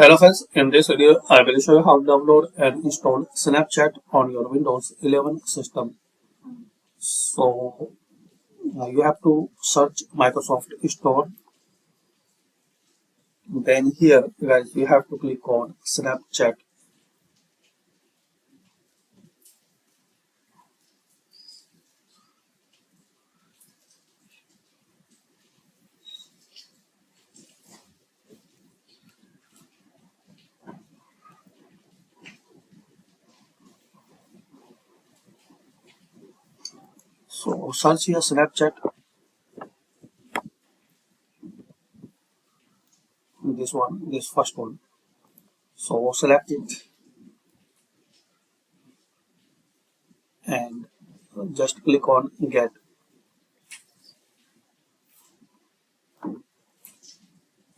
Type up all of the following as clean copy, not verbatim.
Hello friends, in this video I will show you how to download and install Snapchat on your Windows 11 system. So you have to search Microsoft Store. Then here guys you have to click on Snapchat. So search here Snapchat. This first one. So select it and just click on get.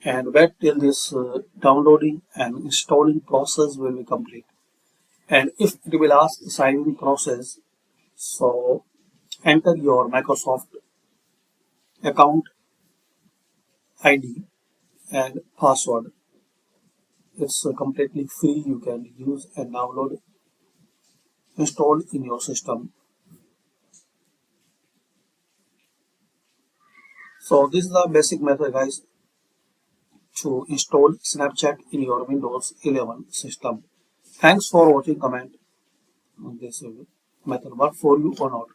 And wait till this downloading and installing process will be complete. And if it will ask signing process, so enter your Microsoft account ID and password. It's completely free. You can use and download, install in your system. So this is the basic method guys to install Snapchat in your Windows 11 system. Thanks for watching. Comment on this method work for you or not.